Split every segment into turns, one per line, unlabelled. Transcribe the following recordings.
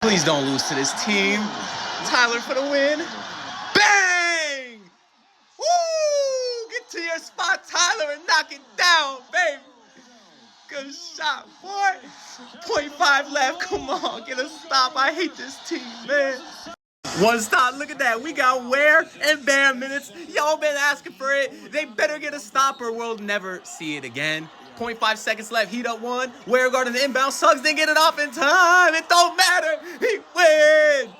Please don't lose to this team. Tyler for the win. Bang! Woo! Get to your spot, Tyler, and knock it down, baby. Good shot, boy. .5 left. Come on, get a stop. I hate this team, man. One stop. Look at that. We got Ware and Bam minutes. Y'all been asking for it. They better get a stop or we'll never see it again. .5 seconds left. Heat up one. Ware guarding the inbound. Suggs didn't get it off in time. It don't matter. He wins.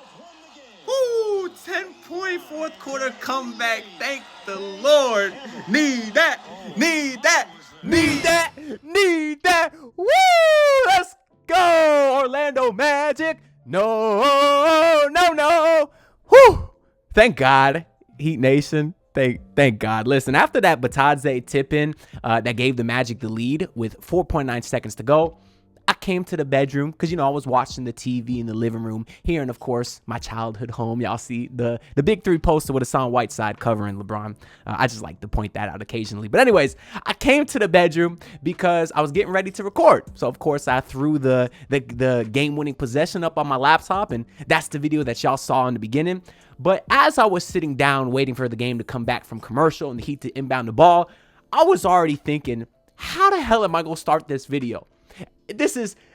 Woo! 10-point fourth quarter comeback. Thank the Lord. Need that. Need that. Need that. Need that. Woo! Let's go, Orlando Magic. No, no, no. Whew. Thank God, Heat Nation. Thank God. Listen, after that Batadze tip-in that gave the Magic the lead with 4.9 seconds to go, I came to the bedroom because, I was watching the TV in the living room, hearing, of course, my childhood home. Y'all see the Big Three poster with Hassan Whiteside covering LeBron. I just like to point that out occasionally. But anyways, I came to the bedroom because I was getting ready to record. So, of course, I threw the game-winning possession up on my laptop, and that's the video that y'all saw in the beginning. But as I was sitting down waiting for the game to come back from commercial and the Heat to inbound the ball, I was already thinking, how the hell am I going to start this video?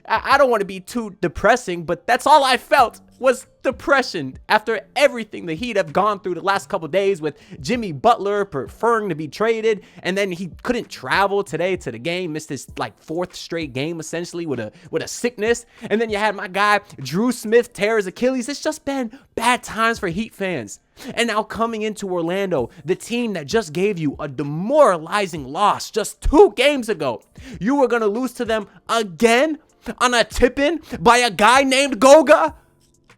I don't want to be too depressing, but that's all I felt was depression after everything the Heat have gone through the last couple days with Jimmy Butler preferring to be traded, and then he couldn't travel today to the game, missed his fourth straight game essentially with a sickness, and then you had my guy Drew Smith tear his Achilles. It's just been bad times for Heat fans. And now coming into Orlando, the team that just gave you a demoralizing loss just 2 games ago, you were going to lose to them again on a tip-in by a guy named Goga?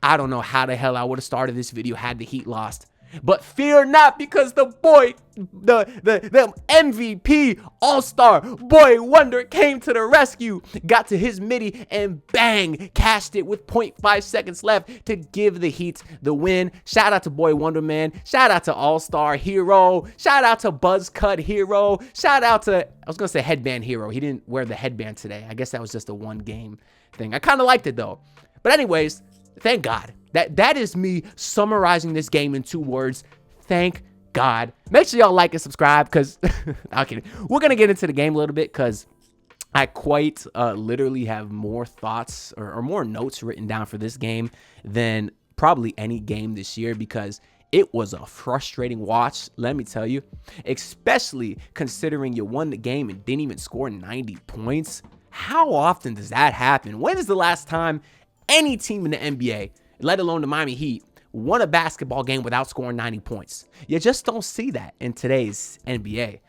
I don't know how the hell I would have started this video had the Heat lost. But fear not, because the boy, the MVP all-star boy wonder came to the rescue, got to his midi, and bang, cashed it with 0.5 seconds left to give the Heat the win. Shout out to boy wonder, man. Shout out to all-star Herro. Shout out to buzz cut Herro. Shout out to, I was going to say headband Herro. He didn't wear the headband today. I guess that was just a one-game thing. I kind of liked it, though. But anyways, thank God. That is me summarizing this game in 2 words. Thank God. Make sure y'all like and subscribe because okay, we're going to get into the game a little bit because I quite literally have more thoughts or more notes written down for this game than probably any game this year because it was a frustrating watch, let me tell you, especially considering you won the game and didn't even score 90 points. How often does that happen? When is the last time any team in the NBA, let alone the Miami Heat, won a basketball game without scoring 90 points? You just don't see that in today's NBA.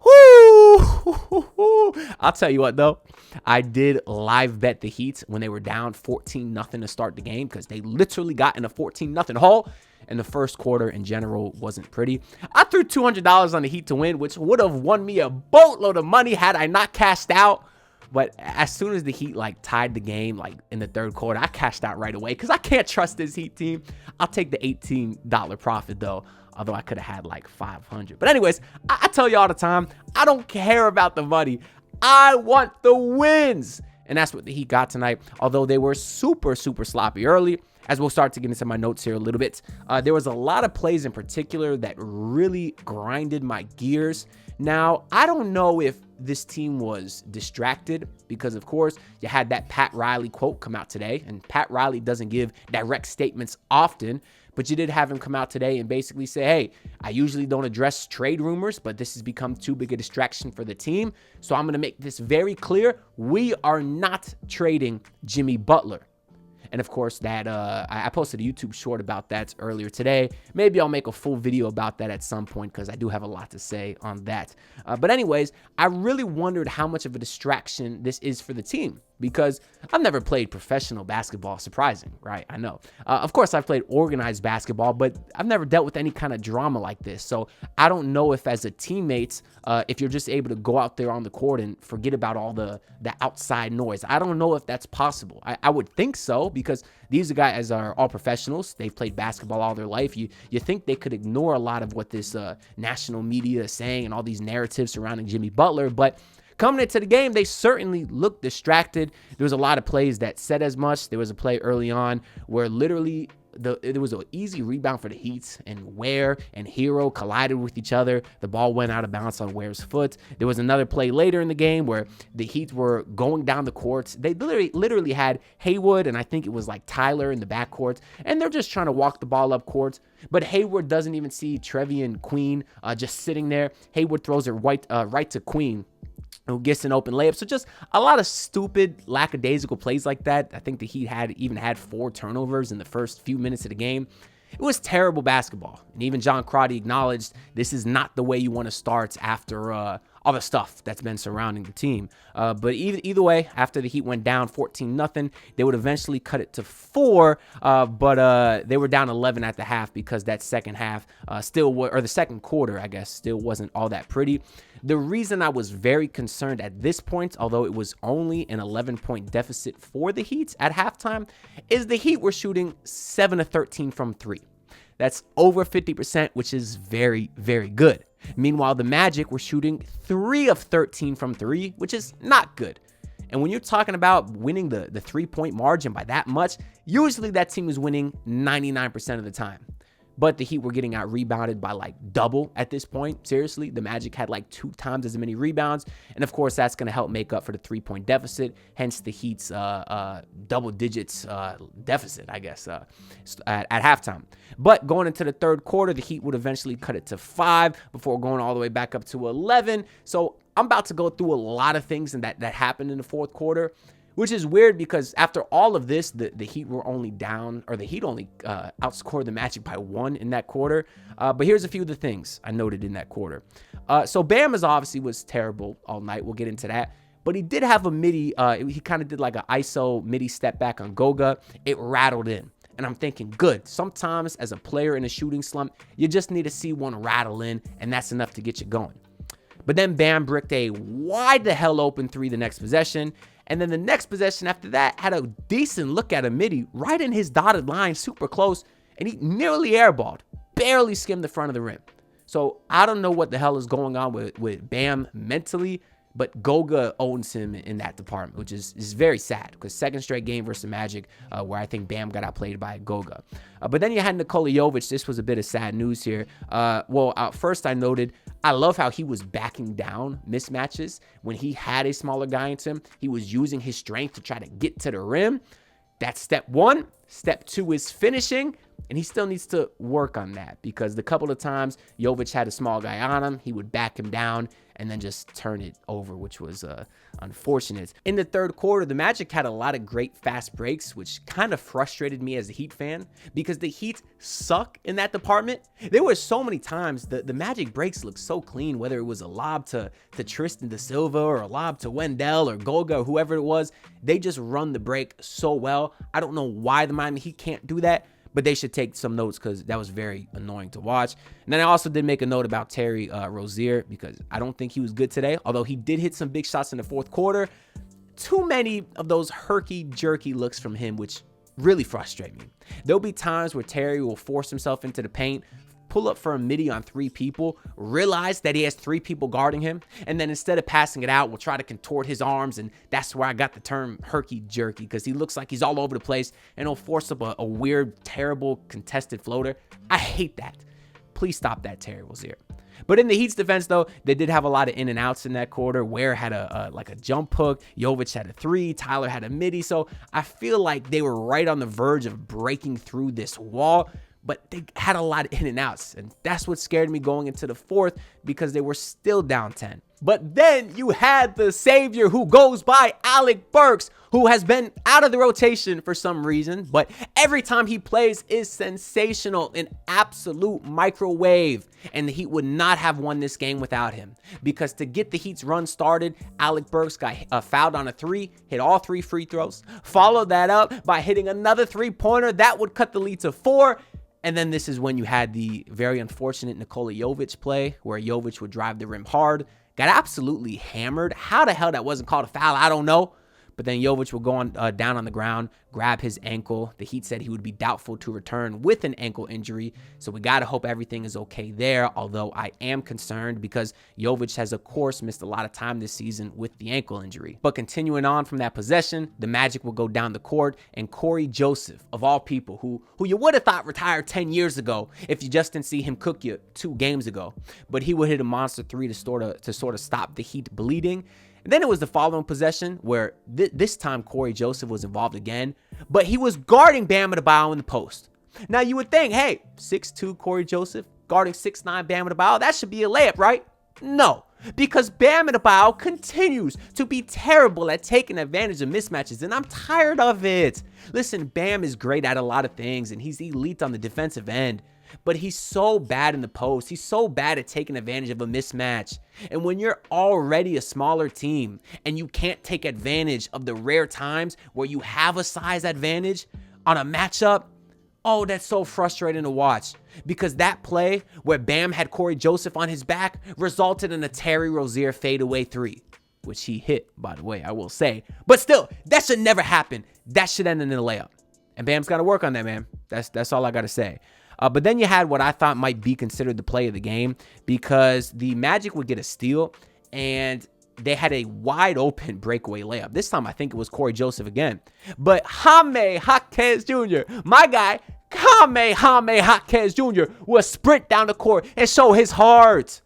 Woo! I'll tell you what, though. I did live bet the Heat when they were down 14-0 to start the game because they literally got in a 14-0 hole, and the first quarter in general wasn't pretty. I threw $200 on the Heat to win, which would have won me a boatload of money had I not cashed out. But as soon as the Heat tied the game in the third quarter, I cashed out right away because I can't trust this Heat team. I'll take the $18 profit though, although I could have had 500. But anyways, I tell you all the time, I don't care about the money. I want the wins. And that's what the Heat got tonight, although they were super, super sloppy early. As we'll start to get into my notes here a little bit, there was a lot of plays in particular that really grinded my gears. Now, I don't know if this team was distracted because, of course, you had that Pat Riley quote come out today, and Pat Riley doesn't give direct statements often, but you did have him come out today and basically say, hey, I usually don't address trade rumors, but this has become too big a distraction for the team, so I'm going to make this very clear. We are not trading Jimmy Butler. And of course, that I posted a YouTube short about that earlier today. Maybe I'll make a full video about that at some point because I do have a lot to say on that. But anyways, I really wondered how much of a distraction this is for the team because I've never played professional basketball. Surprising, right? I know. Of course, I've played organized basketball, but I've never dealt with any kind of drama like this. So I don't know if as a teammate, if you're just able to go out there on the court and forget about all the outside noise. I don't know if that's possible. I would think so because these guys are all professionals. They've played basketball all their life. You think they could ignore a lot of what this national media is saying and all these narratives surrounding Jimmy Butler, but
Coming into the game, they certainly looked distracted. There was a lot of plays that said as much. There was a play early on where literally there was an easy rebound for the Heat, and Ware and Herro collided with each other. The ball went out of bounds on Ware's foot. There was another play later in the game where the Heat were going down the courts. They literally had Haywood and I think it was like Tyler in the backcourt, and they're just trying to walk the ball up court. But Hayward doesn't even see Trevian Queen just sitting there. Hayward throws it right to Queen, who gets an open layup. So just a lot of stupid, lackadaisical plays like that. I think the Heat had 4 turnovers in the first few minutes of the game. It was terrible basketball. And even John Crotty acknowledged this is not the way you want to start after all the stuff that's been surrounding the team. But either way, after the Heat went down 14-0, they would eventually cut it to 4, but they were down 11 at the half because that second half or the second quarter, I guess, still wasn't all that pretty. The reason I was very concerned at this point, although it was only an 11-point deficit for the Heat at halftime, is the Heat were shooting 7 of 13 from 3. That's over 50%, which is very, very good. Meanwhile, the Magic were shooting 3 of 13 from 3, which is not good. And when you're talking about winning the 3-point margin by that much, usually that team is winning 99% of the time. But the Heat were getting out rebounded by like double at this point. Seriously, the Magic had like 2 times as many rebounds. And of course, that's going to help make up for the 3-point deficit. Hence the Heat's double digits deficit, I guess, at halftime. But going into the third quarter, the Heat would eventually cut it to 5 before going all the way back up to 11. So I'm about to go through a lot of things that happened in the fourth quarter, which is weird because after all of this, the Heat were only down, or the Heat only outscored the Magic by 1 in that quarter. But here's a few of the things I noted in that quarter. So Bam obviously was terrible all night. We'll get into that. But he did have a midi. He kind of did like an ISO midi step back on Goga. It rattled in. And I'm thinking, good. Sometimes as a player in a shooting slump, you just need to see one rattle in, and that's enough to get you going. But then Bam bricked a wide the hell open 3 the next possession. And then the next possession after that had a decent look at a midi right in his dotted line, super close. And he nearly airballed, barely skimmed the front of the rim. So I don't know what the hell is going on with Bam mentally, but Goga owns him in that department, which is very sad because second straight game versus the Magic where I think Bam got outplayed by Goga. But then you had Nikola Jovic. This was a bit of sad news here. First I noted, I love how he was backing down mismatches. When he had a smaller guy into him, he was using his strength to try to get to the rim. That's step 1. Step 2 is finishing. And he still needs to work on that because the couple of times Jovic had a small guy on him, he would back him down and then just turn it over, which was unfortunate. In the third quarter, the Magic had a lot of great fast breaks, which kind of frustrated me as a Heat fan because the Heat suck in that department. There were so many times the Magic breaks looked so clean, whether it was a lob to Tristan da Silva or a lob to Wendell or Goga or whoever it was. They just run the break so well. I don't know why the Miami Heat can't do that, but they should take some notes because that was very annoying to watch. And then I also did make a note about Terry Rozier because I don't think he was good today, although he did hit some big shots in the fourth quarter. Too many of those herky-jerky looks from him, which really frustrate me. There'll be times where Terry will force himself into the paint, pull up for a midi on 3 people, realize that he has 3 people guarding him, and then instead of passing it out, will try to contort his arms, and that's where I got the term herky-jerky, because he looks like he's all over the place, and he'll force up a weird, terrible, contested floater. I hate that. Please stop that, Terry Rozier. But in the Heat's defense, though, they did have a lot of in and outs in that quarter. Ware had a jump hook. Jovic had a 3. Tyler had a midi. So I feel like they were right on the verge of breaking through this wall. But they had a lot of in and outs, and that's what scared me going into the fourth because they were still down 10. But then you had the savior who goes by Alec Burks, who has been out of the rotation for some reason, but every time he plays is sensational, an absolute microwave. And the Heat would not have won this game without him because to get the Heat's run started, Alec Burks got fouled on a 3, hit all 3 free throws, followed that up by hitting another 3-pointer. That would cut the lead to 4. And then this is when you had the very unfortunate Nikola Jovic play where Jovic would drive the rim hard, got absolutely hammered. How the hell that wasn't called a foul, I don't know. But then Jovic will go on down on the ground, grab his ankle. The Heat said he would be doubtful to return with an ankle injury. So we got to hope everything is okay there, although I am concerned because Jovic has, of course, missed a lot of time this season with the ankle injury. But continuing on from that possession, the Magic will go down the court, and Corey Joseph, of all people, who you would have thought retired 10 years ago if you just didn't see him cook you 2 games ago, but he would hit a monster 3 to sort of stop the Heat bleeding. And then it was the following possession where this time Corey Joseph was involved again, but he was guarding Bam Adebayo in the post. Now you would think, hey, 6'2" Corey Joseph guarding 6'9" Bam Adebayo, that should be a layup, right? No, because Bam Adebayo continues to be terrible at taking advantage of mismatches, and I'm tired of it. Listen, Bam is great at a lot of things, and he's elite on the defensive end. But he's so bad in the post. He's so bad at taking advantage of a mismatch. And when you're already a smaller team and you can't take advantage of the rare times where you have a size advantage on a matchup, oh, that's so frustrating to watch. Because that play where Bam had Corey Joseph on his back resulted in a Terry Rozier fadeaway 3, which he hit, by the way, I will say. But still, that should never happen. That should end in a layup. And Bam's got to work on that, man. That's all I got to say. But then you had what I thought might be considered the play of the game, because the Magic would get a steal and they had a wide open breakaway layup. This time I think it was Corey Joseph again. But Jaime Jaquez Jr., my guy, Jaime Jaquez Jr. would sprint down the court and show his heart.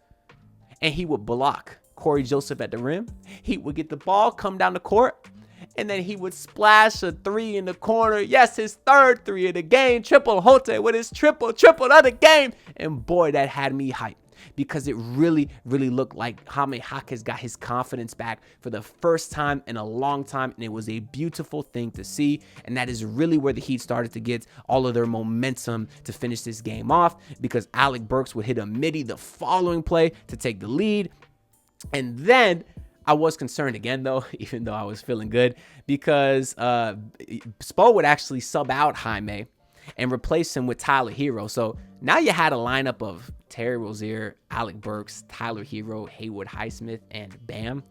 And he would block Corey Joseph at the rim. He would get the ball, come down the court, and then he would splash a 3 in the corner. Yes, his 3rd 3 of the game. Triple Hote with his triple of the game. And boy, that had me hyped, because it really looked like Jaime Jaquez got his confidence back for the first time in a long time. And it was a beautiful thing to see. And that is really where the Heat started to get all of their momentum to finish this game off, because Alec Burks would hit a midi the following play to take the lead. And then I was concerned again, though, even though I was feeling good, because Spo would actually sub out Jaime and replace him with Tyler Herro. So now you had a lineup of Terry Rozier, Alec Burks, Tyler Herro, Haywood Highsmith, and Bam.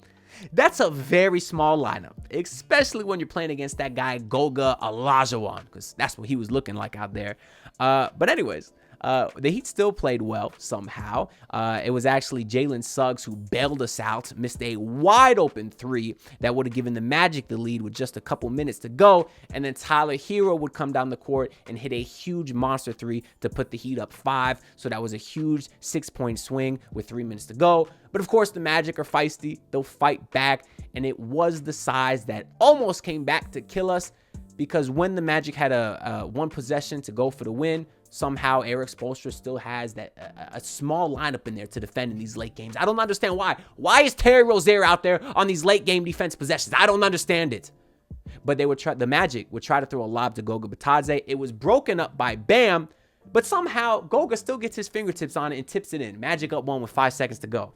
That's a very small lineup, especially when you're playing against that guy Goga Olajuwon, because that's what he was looking like out there. But anyways, the Heat still played well somehow. It was actually Jalen Suggs who bailed us out, missed a wide open 3 that would have given the Magic the lead with just a couple minutes to go. And then Tyler Herro would come down the court and hit a huge monster 3 to put the Heat up 5. So that was a huge 6-point swing with 3 minutes to go. But of course, the Magic are feisty. They'll fight back. And it was the size that almost came back to kill us, because when the Magic had a 1 possession to go for the win, somehow Eric Spoelstra still has that a small lineup in there to defend in these late games. I don't understand why. Why is Terry Rozier out there on these late game defense possessions? I don't understand it. But the Magic would try to throw a lob to Goga Bitadze. It was broken up by Bam, but somehow Goga still gets his fingertips on it and tips it in. Magic up 1 with 5 seconds to go.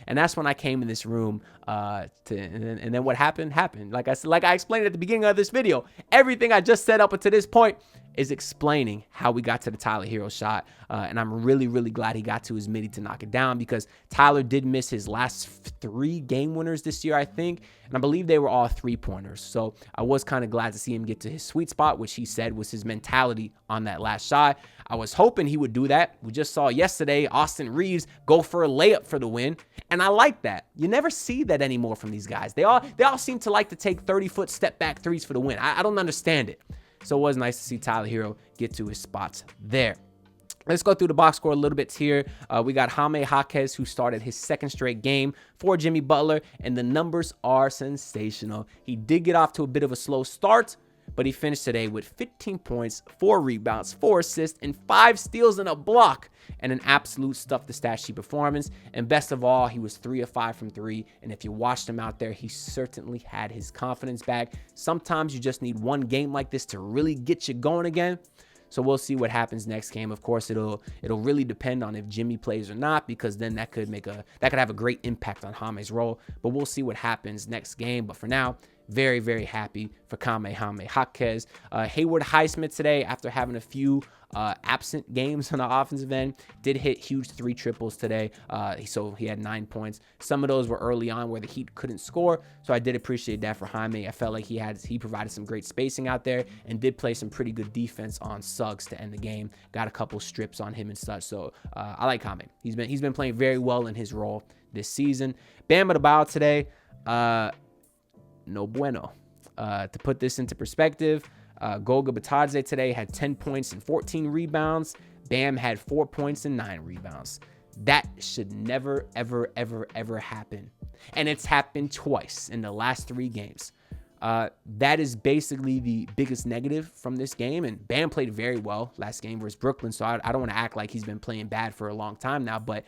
And that's when I came in this room, and then what happened. Like I explained at the beginning of this video, everything I just said up until this point is explaining how we got to the Tyler Herro shot. And I'm really glad he got to his midi to knock it down, because Tyler did miss his last 3 game winners this year, I think. And I believe they were all 3-pointers. So I was kind of glad to see him get to his sweet spot, which he said was his mentality on that last shot. I was hoping he would do that. We just saw yesterday Austin Reeves go for a layup for the win. And I like that. You never see that anymore from these guys. They all seem to like to take 30-foot step back 3s for the win. I don't understand it. So it was nice to see Tyler Herro get to his spots there. Let's go through the box score a little bit here. We got Jaime Jaquez, who started his 2nd straight game for Jimmy Butler, and the numbers are sensational. He did get off to a bit of a slow start, but he finished today with 15 points, 4 rebounds, 4 assists, and 5 steals and a block, and an absolute stuff the stat sheet performance. And best of all, he was 3 of 5 from 3. And if you watched him out there, he certainly had his confidence back. Sometimes you just need one game like this to really get you going again. So we'll see what happens next game. Of course, it'll really depend on if Jimmy plays or not, because then that could have a great impact on Jaime's role. But we'll see what happens next game. But for now, very, very happy for Kamehameha. Jaquez, Hayward Highsmith today, after having a few absent games on the offensive end, did hit huge 3 triples today. So he had 9 points. Some of those were early on where the Heat couldn't score. So I did appreciate that for Jaime. I felt like he provided some great spacing out there and did play some pretty good defense on Suggs to end the game. Got a couple strips on him and such. So I like Jaime. He's been playing very well in his role this season. Bam Adebayo today, no bueno. To put this into perspective, Goga Bitadze today had 10 points and 14 rebounds. Bam had 4 points and 9 rebounds. That should never, ever, ever, ever happen. And it's happened twice in the last 3 games. That is basically the biggest negative from this game. And Bam played very well last game versus Brooklyn, so I don't want to act like he's been playing bad for a long time now, but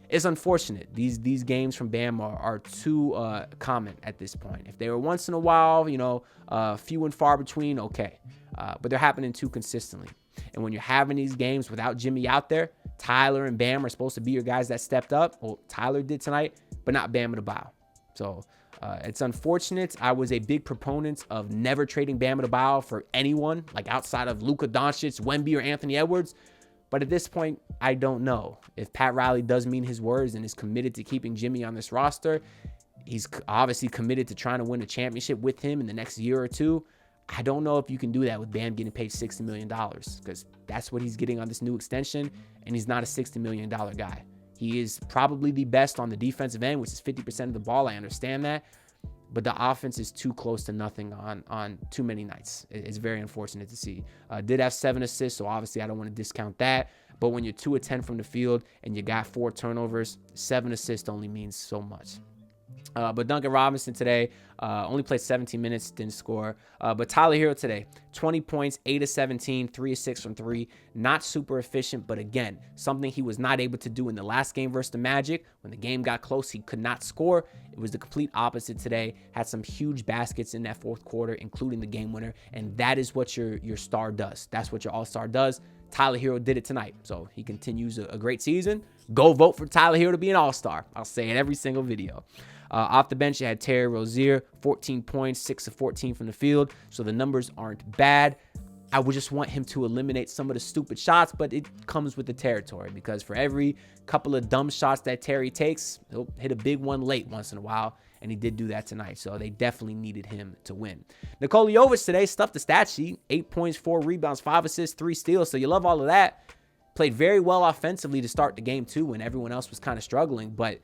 it's unfortunate. These games from Bam are too common at this point. If they were once in a while, few and far between, okay. But they're happening too consistently. And when you're having these games without Jimmy out there, Tyler and Bam are supposed to be your guys that stepped up. Well, Tyler did tonight, but not Bam Adebayo. So it's unfortunate. I was a big proponent of never trading Bam Adebayo for anyone, like outside of Luka Doncic, Wemby, or Anthony Edwards. But at this point, I don't know. If Pat Riley does mean his words and is committed to keeping Jimmy on this roster, he's obviously committed to trying to win a championship with him in the next year or two. I don't know if you can do that with Bam getting paid $60 million, because that's what he's getting on this new extension, and he's not a $60 million guy. He is probably the best on the defensive end, which is 50% of the ball. I understand that. But the offense is too close to nothing on too many nights. It's very unfortunate to see. Did have 7 assists, so obviously I don't want to discount that. But when you're 2 of 10 from the field and you got 4 turnovers, 7 assists only means so much. But Duncan Robinson today only played 17 minutes, didn't score. But Tyler Herro today, 20 points, 8 of 17, 3 of 6 from 3. Not super efficient, but again, something he was not able to do in the last game versus the Magic. When the game got close, he could not score. It was the complete opposite today. Had some huge baskets in that fourth quarter, including the game winner. And that is what your star does. That's what your all-star does. Tyler Herro did it tonight. So he continues a great season. Go vote for Tyler Herro to be an all-star. I'll say it every single video. Off the bench, you had Terry Rozier, 14 points, 6 of 14 from the field. So the numbers aren't bad. I would just want him to eliminate some of the stupid shots, but it comes with the territory, because for every couple of dumb shots that Terry takes, he'll hit a big one late once in a while, and he did do that tonight. So they definitely needed him to win. Nikola Jovic today stuffed the stat sheet, 8 points, 4 rebounds, 5 assists, 3 steals. So you love all of that. Played very well offensively to start the game too, when everyone else was kind of struggling, but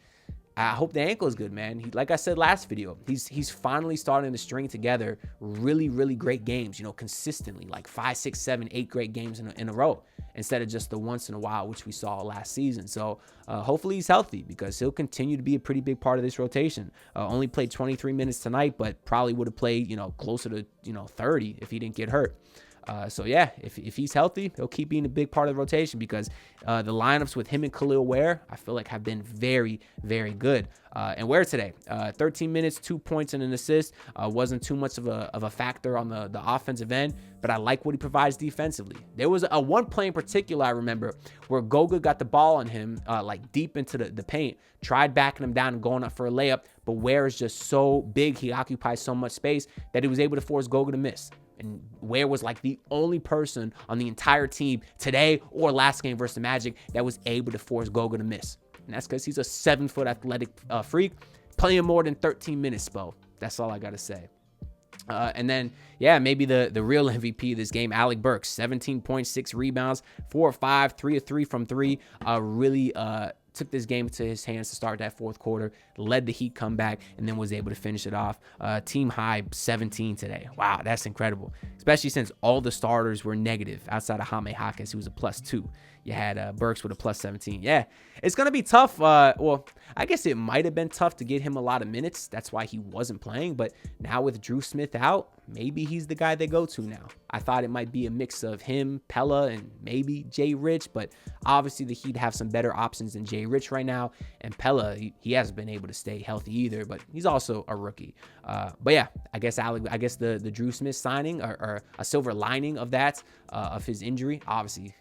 I hope the ankle is good, man. Like I said last video, he's finally starting to string together really, really great games, consistently, like 5, 6, 7, 8 great games in a row, instead of just the once in a while, which we saw last season. So hopefully he's healthy, because he'll continue to be a pretty big part of this rotation. Only played 23 minutes tonight, but probably would have played, closer to, 30 if he didn't get hurt. So yeah, if he's healthy, he'll keep being a big part of the rotation, because the lineups with him and Khalil Ware, I feel like have been very, very good. And Ware today, 13 minutes, 2 points and an assist. Wasn't too much of a factor on the offensive end, but I like what he provides defensively. There was a one play in particular I remember where Goga got the ball on him, like deep into the paint, tried backing him down and going up for a layup, but Ware is just so big, he occupies so much space that he was able to force Goga to miss. And Ware was like the only person on the entire team today or last game versus the Magic that was able to force Goga to miss. And that's because he's a 7-foot athletic freak playing more than 13 minutes, Spo. That's all I got to say. And then, yeah, maybe the real MVP of this game, Alec Burks, 17.6 rebounds, 4 of 5, 3 of 3 from 3. Really took this game to his hands to start that fourth quarter, led the Heat comeback, and then was able to finish it off. Team high 17 today. Wow, that's incredible, especially since all the starters were negative outside of Jaime Jaquez, who was a +2. You had Burks with a +17. Yeah, it's going to be tough. Well, I guess it might have been tough to get him a lot of minutes. That's why he wasn't playing. But now with Drew Smith out, maybe he's the guy they go to now. I thought it might be a mix of him, Pella, and maybe Jay Rich. But obviously the Heat have some better options than Jay Rich right now. And Pella, he hasn't been able to stay healthy either. But he's also a rookie. But yeah, I guess the Drew Smith signing or a silver lining of that, of his injury, obviously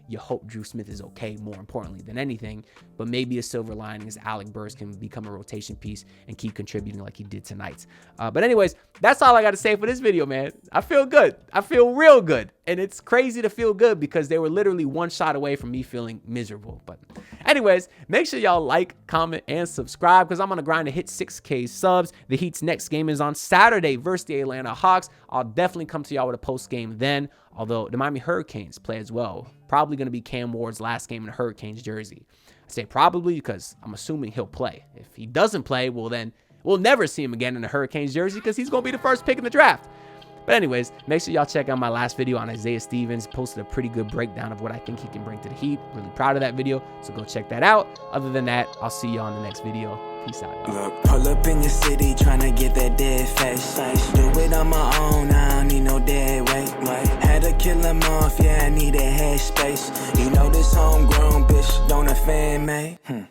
you hope Drew Smith is okay, more importantly than anything. But maybe a silver lining is Alec Burks can become a rotation piece and keep contributing like he did tonight. But anyways, that's all I got to say for this video, man. I feel good. I feel real good. And it's crazy to feel good because they were literally one shot away from me feeling miserable. But anyways, make sure y'all like, comment, and subscribe because I'm on a grind to hit 6K subs. The Heat's next game is on Saturday versus the Atlanta Hawks. I'll definitely come to y'all with a post game then, although the Miami Hurricanes play as well. Probably going to be Cam Ward's last game in the Hurricanes jersey. I say probably because I'm assuming he'll play. If he doesn't play, well then we'll never see him again in the Hurricanes jersey because he's going to be the first pick in the draft. But anyways, make sure y'all check out my last video on Isaiah Stevens. Posted a pretty good breakdown of what I think he can bring to the Heat. Really proud of that video, so go check that out. Other than that, I'll see y'all in the next video. Peace out, y'all.
Look, pull up in your city tryna get that dead face. Do it on my own, I don't need no dead weight. Had to kill him off, yeah, I need a head space. You know this homegrown bitch don't offend me.